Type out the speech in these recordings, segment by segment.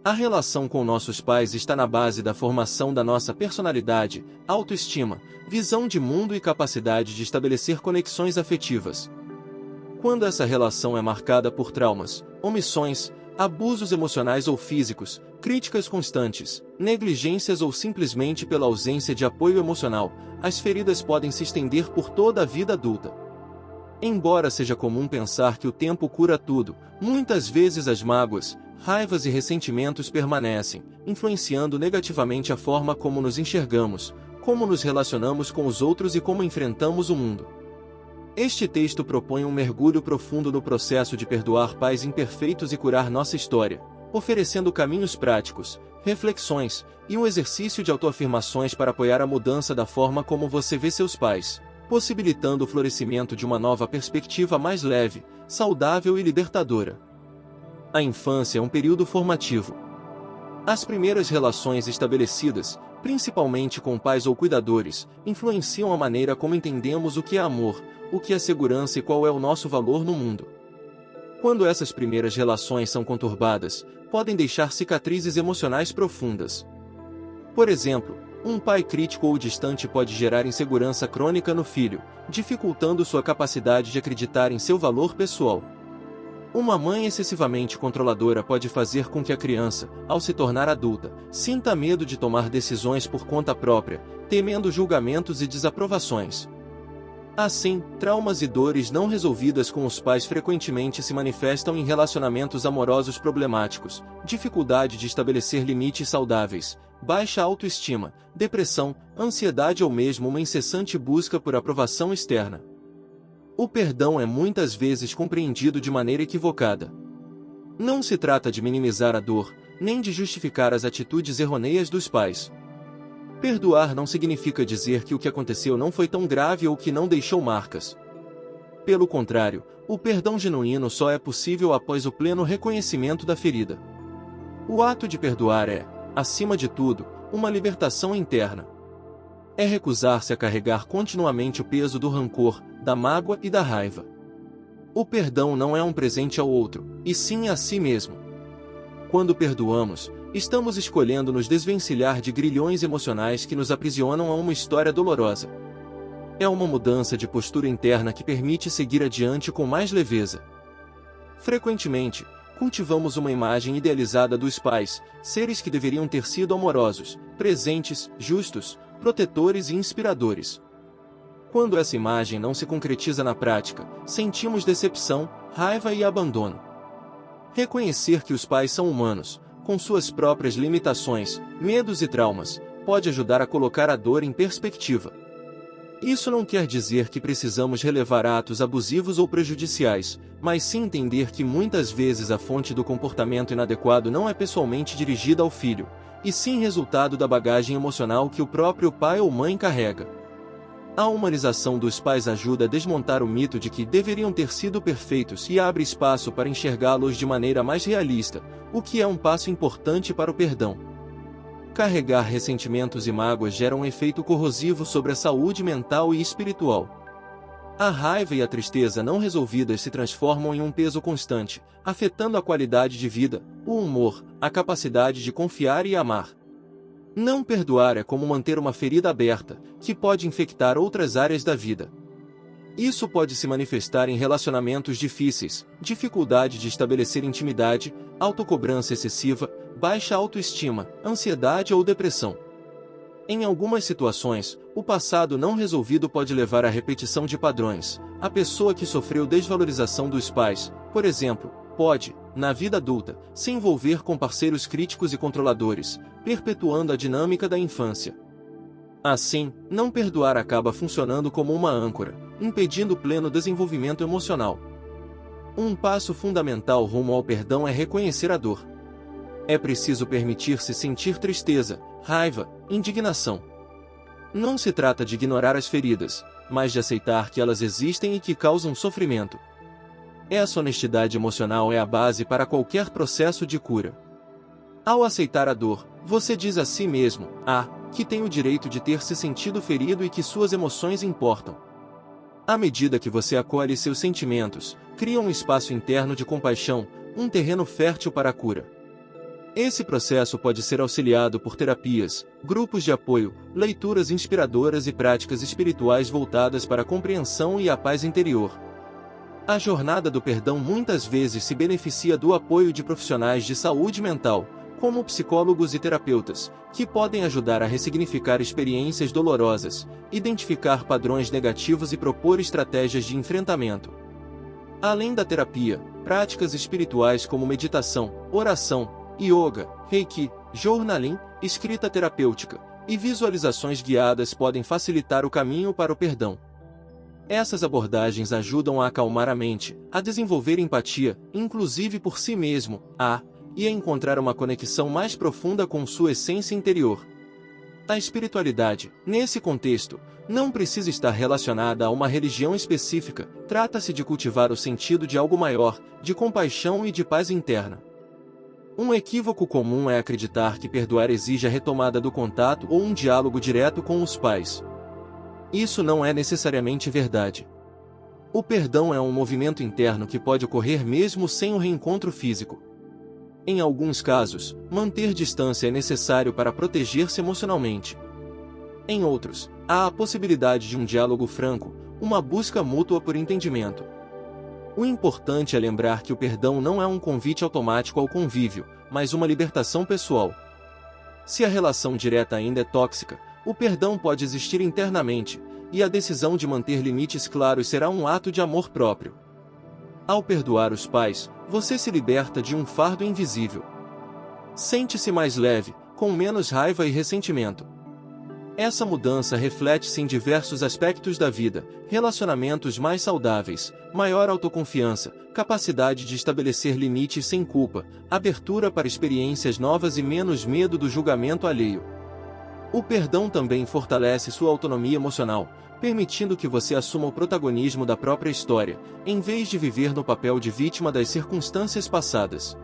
A relação com nossos pais está na base da formação da nossa personalidade, autoestima, visão de mundo e capacidade de estabelecer conexões afetivas. Quando essa relação é marcada por traumas, omissões, abusos emocionais ou físicos, críticas constantes, negligências ou simplesmente pela ausência de apoio emocional, as feridas podem se estender por toda a vida adulta. Embora seja comum pensar que o tempo cura tudo, muitas vezes as mágoas, raivas e ressentimentos permanecem, influenciando negativamente a forma como nos enxergamos, como nos relacionamos com os outros e como enfrentamos o mundo. Este texto propõe um mergulho profundo no processo de perdoar pais imperfeitos e curar nossa história, oferecendo caminhos práticos, reflexões e um exercício de autoafirmações para apoiar a mudança da forma como você vê seus pais, possibilitando o florescimento de uma nova perspectiva mais leve, saudável e libertadora. A infância é um período formativo. As primeiras relações estabelecidas, principalmente com pais ou cuidadores, influenciam a maneira como entendemos o que é amor, o que é segurança e qual é o nosso valor no mundo. Quando essas primeiras relações são conturbadas, podem deixar cicatrizes emocionais profundas. Por exemplo, um pai crítico ou distante pode gerar insegurança crônica no filho, dificultando sua capacidade de acreditar em seu valor pessoal. Uma mãe excessivamente controladora pode fazer com que a criança, ao se tornar adulta, sinta medo de tomar decisões por conta própria, temendo julgamentos e desaprovações. Assim, traumas e dores não resolvidas com os pais frequentemente se manifestam em relacionamentos amorosos problemáticos, dificuldade de estabelecer limites saudáveis, baixa autoestima, depressão, ansiedade ou mesmo uma incessante busca por aprovação externa. O perdão é muitas vezes compreendido de maneira equivocada. Não se trata de minimizar a dor, nem de justificar as atitudes errôneas dos pais. Perdoar não significa dizer que o que aconteceu não foi tão grave ou que não deixou marcas. Pelo contrário, o perdão genuíno só é possível após o pleno reconhecimento da ferida. O ato de perdoar é, acima de tudo, uma libertação interna. É recusar-se a carregar continuamente o peso do rancor, da mágoa e da raiva. O perdão não é um presente ao outro, e sim a si mesmo. Quando perdoamos, estamos escolhendo nos desvencilhar de grilhões emocionais que nos aprisionam a uma história dolorosa. É uma mudança de postura interna que permite seguir adiante com mais leveza. Frequentemente, cultivamos uma imagem idealizada dos pais, seres que deveriam ter sido amorosos, presentes, justos, protetores e inspiradores. Quando essa imagem não se concretiza na prática, sentimos decepção, raiva e abandono. Reconhecer que os pais são humanos, com suas próprias limitações, medos e traumas, pode ajudar a colocar a dor em perspectiva. Isso não quer dizer que precisamos relevar atos abusivos ou prejudiciais, mas sim entender que muitas vezes a fonte do comportamento inadequado não é pessoalmente dirigida ao filho, e sim resultado da bagagem emocional que o próprio pai ou mãe carrega. A humanização dos pais ajuda a desmontar o mito de que deveriam ter sido perfeitos e abre espaço para enxergá-los de maneira mais realista, o que é um passo importante para o perdão. Carregar ressentimentos e mágoas gera um efeito corrosivo sobre a saúde mental e espiritual. A raiva e a tristeza não resolvidas se transformam em um peso constante, afetando a qualidade de vida, o humor, a capacidade de confiar e amar. Não perdoar é como manter uma ferida aberta, que pode infectar outras áreas da vida. Isso pode se manifestar em relacionamentos difíceis, dificuldade de estabelecer intimidade, autocobrança excessiva, baixa autoestima, ansiedade ou depressão. Em algumas situações, o passado não resolvido pode levar à repetição de padrões. A pessoa que sofreu desvalorização dos pais, por exemplo, pode, na vida adulta, se envolver com parceiros críticos e controladores, perpetuando a dinâmica da infância. Assim, não perdoar acaba funcionando como uma âncora, impedindo o pleno desenvolvimento emocional. Um passo fundamental rumo ao perdão é reconhecer a dor. É preciso permitir-se sentir tristeza, raiva, indignação. Não se trata de ignorar as feridas, mas de aceitar que elas existem e que causam sofrimento. Essa honestidade emocional é a base para qualquer processo de cura. Ao aceitar a dor, você diz a si mesmo, que tem o direito de ter se sentido ferido e que suas emoções importam. À medida que você acolhe seus sentimentos, cria um espaço interno de compaixão, um terreno fértil para a cura. Esse processo pode ser auxiliado por terapias, grupos de apoio, leituras inspiradoras e práticas espirituais voltadas para a compreensão e a paz interior. A jornada do perdão muitas vezes se beneficia do apoio de profissionais de saúde mental, como psicólogos e terapeutas, que podem ajudar a ressignificar experiências dolorosas, identificar padrões negativos e propor estratégias de enfrentamento. Além da terapia, práticas espirituais como meditação, oração, yoga, reiki, journaling, escrita terapêutica e visualizações guiadas podem facilitar o caminho para o perdão. Essas abordagens ajudam a acalmar a mente, a desenvolver empatia, inclusive por si mesmo, e a encontrar uma conexão mais profunda com sua essência interior. A espiritualidade, nesse contexto, não precisa estar relacionada a uma religião específica, trata-se de cultivar o sentido de algo maior, de compaixão e de paz interna. Um equívoco comum é acreditar que perdoar exige a retomada do contato ou um diálogo direto com os pais. Isso não é necessariamente verdade. O perdão é um movimento interno que pode ocorrer mesmo sem o reencontro físico. Em alguns casos, manter distância é necessário para proteger-se emocionalmente. Em outros, há a possibilidade de um diálogo franco, uma busca mútua por entendimento. O importante é lembrar que o perdão não é um convite automático ao convívio, mas uma libertação pessoal. Se a relação direta ainda é tóxica, o perdão pode existir internamente, e a decisão de manter limites claros será um ato de amor próprio. Ao perdoar os pais, você se liberta de um fardo invisível. Sente-se mais leve, com menos raiva e ressentimento. Essa mudança reflete-se em diversos aspectos da vida: relacionamentos mais saudáveis, maior autoconfiança, capacidade de estabelecer limites sem culpa, abertura para experiências novas e menos medo do julgamento alheio. O perdão também fortalece sua autonomia emocional, permitindo que você assuma o protagonismo da própria história, em vez de viver no papel de vítima das circunstâncias passadas.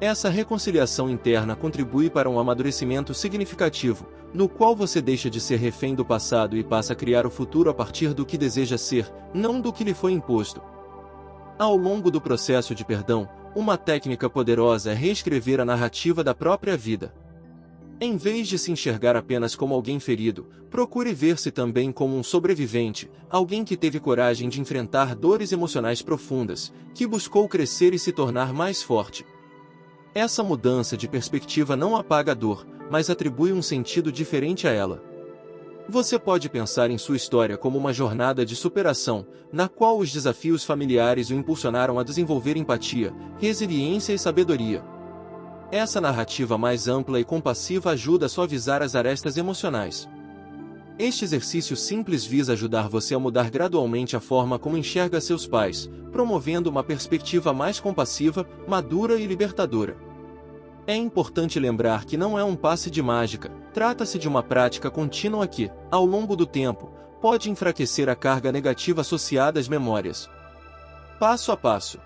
Essa reconciliação interna contribui para um amadurecimento significativo, no qual você deixa de ser refém do passado e passa a criar o futuro a partir do que deseja ser, não do que lhe foi imposto. Ao longo do processo de perdão, uma técnica poderosa é reescrever a narrativa da própria vida. Em vez de se enxergar apenas como alguém ferido, procure ver-se também como um sobrevivente, alguém que teve coragem de enfrentar dores emocionais profundas, que buscou crescer e se tornar mais forte. Essa mudança de perspectiva não apaga a dor, mas atribui um sentido diferente a ela. Você pode pensar em sua história como uma jornada de superação, na qual os desafios familiares o impulsionaram a desenvolver empatia, resiliência e sabedoria. Essa narrativa mais ampla e compassiva ajuda a suavizar as arestas emocionais. Este exercício simples visa ajudar você a mudar gradualmente a forma como enxerga seus pais, promovendo uma perspectiva mais compassiva, madura e libertadora. É importante lembrar que não é um passe de mágica, trata-se de uma prática contínua que, ao longo do tempo, pode enfraquecer a carga negativa associada às memórias. Passo a passo.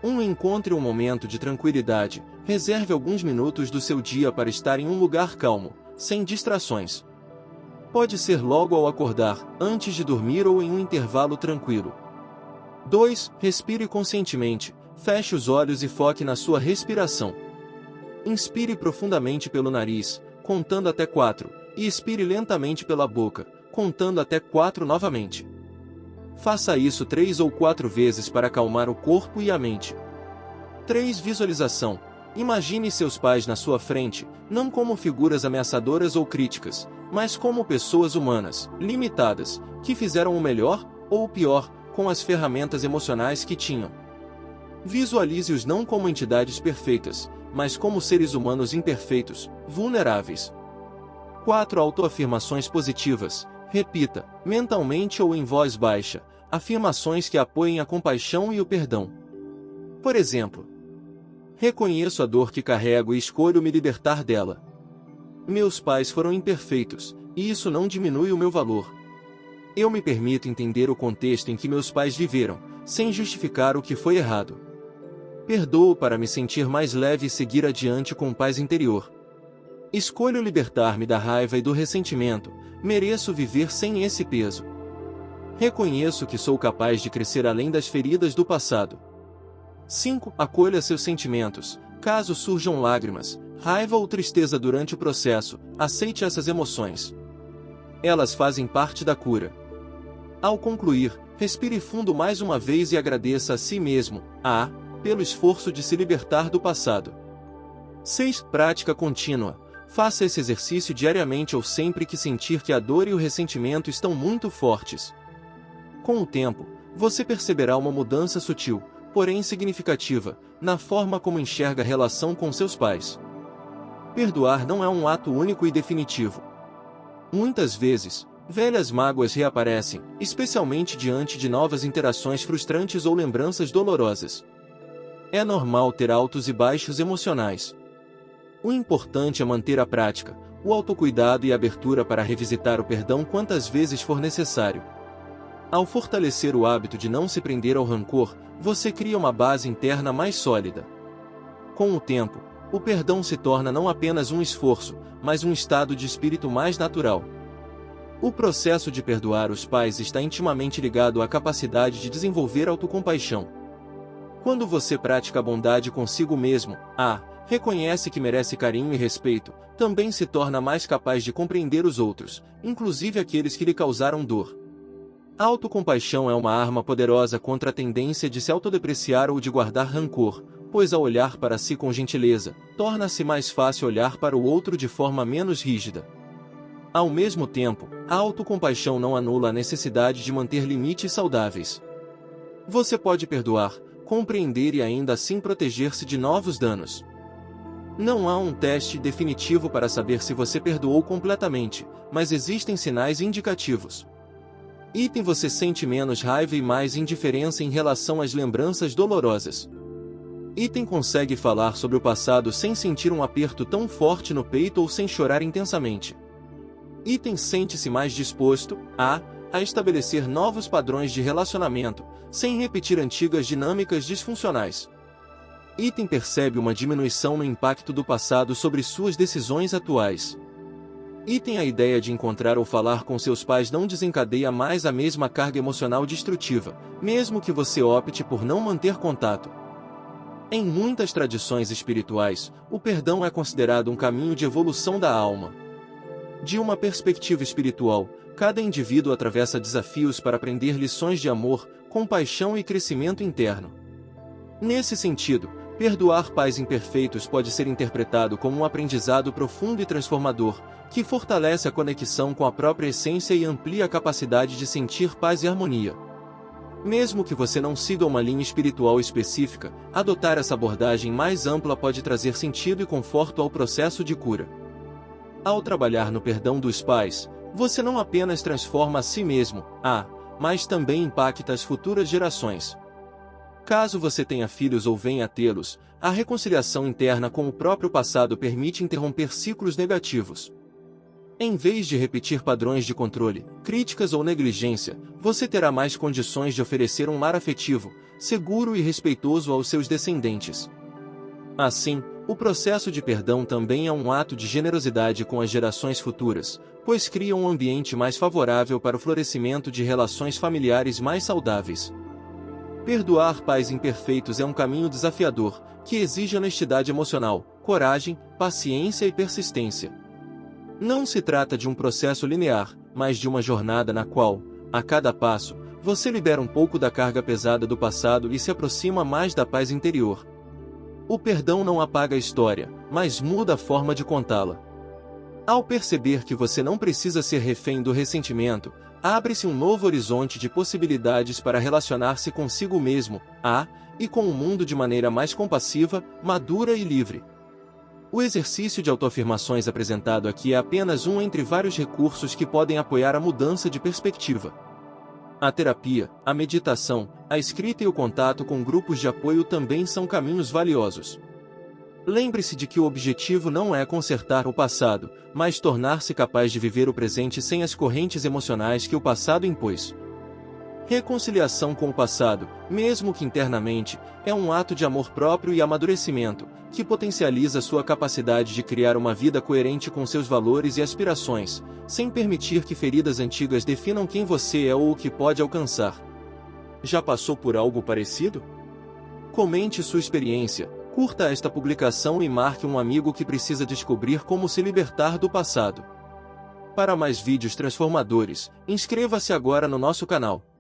Encontre um momento de tranquilidade, reserve alguns minutos do seu dia para estar em um lugar calmo, sem distrações. Pode ser logo ao acordar, antes de dormir ou em um intervalo tranquilo. 2. Respire conscientemente, feche os olhos e foque na sua respiração. Inspire profundamente pelo nariz, contando até 4, e expire lentamente pela boca, contando até 4 novamente. Faça isso 3 ou 4 vezes para acalmar o corpo e a mente. 3. Visualização. Imagine seus pais na sua frente, não como figuras ameaçadoras ou críticas, mas como pessoas humanas, limitadas, que fizeram o melhor, ou o pior, com as ferramentas emocionais que tinham. Visualize-os não como entidades perfeitas, mas como seres humanos imperfeitos, vulneráveis. 4. Autoafirmações positivas. Repita, mentalmente ou em voz baixa, afirmações que apoiem a compaixão e o perdão. Por exemplo, reconheço a dor que carrego e escolho me libertar dela. Meus pais foram imperfeitos, e isso não diminui o meu valor. Eu me permito entender o contexto em que meus pais viveram, sem justificar o que foi errado. Perdoo para me sentir mais leve e seguir adiante com paz interior. Escolho libertar-me da raiva e do ressentimento, mereço viver sem esse peso. Reconheço que sou capaz de crescer além das feridas do passado. 5. Acolha seus sentimentos, Caso surjam lágrimas, raiva ou tristeza durante o processo, aceite essas emoções. Elas fazem parte da cura. Ao concluir, respire fundo mais uma vez e agradeça a si mesmo, pelo esforço de se libertar do passado. 6. Prática contínua. Faça esse exercício diariamente ou sempre que sentir que a dor e o ressentimento estão muito fortes. Com o tempo, você perceberá uma mudança sutil, porém significativa, na forma como enxerga a relação com seus pais. Perdoar não é um ato único e definitivo. Muitas vezes, velhas mágoas reaparecem, especialmente diante de novas interações frustrantes ou lembranças dolorosas. É normal ter altos e baixos emocionais. O importante é manter a prática, o autocuidado e a abertura para revisitar o perdão quantas vezes for necessário. Ao fortalecer o hábito de não se prender ao rancor, você cria uma base interna mais sólida. Com o tempo, o perdão se torna não apenas um esforço, mas um estado de espírito mais natural. O processo de perdoar os pais está intimamente ligado à capacidade de desenvolver autocompaixão. Quando você pratica a bondade consigo mesmo, reconhece que merece carinho e respeito, também se torna mais capaz de compreender os outros, inclusive aqueles que lhe causaram dor. A autocompaixão é uma arma poderosa contra a tendência de se autodepreciar ou de guardar rancor, pois ao olhar para si com gentileza, torna-se mais fácil olhar para o outro de forma menos rígida. Ao mesmo tempo, a autocompaixão não anula a necessidade de manter limites saudáveis. Você pode perdoar, compreender e ainda assim proteger-se de novos danos. Não há um teste definitivo para saber se você perdoou completamente, mas existem sinais indicativos. Você sente menos raiva e mais indiferença em relação às lembranças dolorosas. Consegue falar sobre o passado sem sentir um aperto tão forte no peito ou sem chorar intensamente. Sente-se mais disposto a estabelecer novos padrões de relacionamento, sem repetir antigas dinâmicas disfuncionais. Percebe uma diminuição no impacto do passado sobre suas decisões atuais. A ideia de encontrar ou falar com seus pais não desencadeia mais a mesma carga emocional destrutiva, mesmo que você opte por não manter contato. Em muitas tradições espirituais, o perdão é considerado um caminho de evolução da alma. De uma perspectiva espiritual, cada indivíduo atravessa desafios para aprender lições de amor, compaixão e crescimento interno. Nesse sentido, perdoar pais imperfeitos pode ser interpretado como um aprendizado profundo e transformador, que fortalece a conexão com a própria essência e amplia a capacidade de sentir paz e harmonia. Mesmo que você não siga uma linha espiritual específica, adotar essa abordagem mais ampla pode trazer sentido e conforto ao processo de cura. Ao trabalhar no perdão dos pais, você não apenas transforma a si mesmo, mas também impacta as futuras gerações. Caso você tenha filhos ou venha a tê-los, a reconciliação interna com o próprio passado permite interromper ciclos negativos. Em vez de repetir padrões de controle, críticas ou negligência, você terá mais condições de oferecer um lar afetivo, seguro e respeitoso aos seus descendentes. Assim, o processo de perdão também é um ato de generosidade com as gerações futuras, pois cria um ambiente mais favorável para o florescimento de relações familiares mais saudáveis. Perdoar pais imperfeitos é um caminho desafiador, que exige honestidade emocional, coragem, paciência e persistência. Não se trata de um processo linear, mas de uma jornada na qual, a cada passo, você libera um pouco da carga pesada do passado e se aproxima mais da paz interior. O perdão não apaga a história, mas muda a forma de contá-la. Ao perceber que você não precisa ser refém do ressentimento, abre-se um novo horizonte de possibilidades para relacionar-se consigo mesmo, e com o mundo de maneira mais compassiva, madura e livre. O exercício de autoafirmações apresentado aqui é apenas um entre vários recursos que podem apoiar a mudança de perspectiva. A terapia, a meditação, a escrita e o contato com grupos de apoio também são caminhos valiosos. Lembre-se de que o objetivo não é consertar o passado, mas tornar-se capaz de viver o presente sem as correntes emocionais que o passado impôs. Reconciliação com o passado, mesmo que internamente, é um ato de amor próprio e amadurecimento, que potencializa sua capacidade de criar uma vida coerente com seus valores e aspirações, sem permitir que feridas antigas definam quem você é ou o que pode alcançar. Já passou por algo parecido? Comente sua experiência, Curta esta publicação e marque um amigo que precisa descobrir como se libertar do passado. Para mais vídeos transformadores, inscreva-se agora no nosso canal.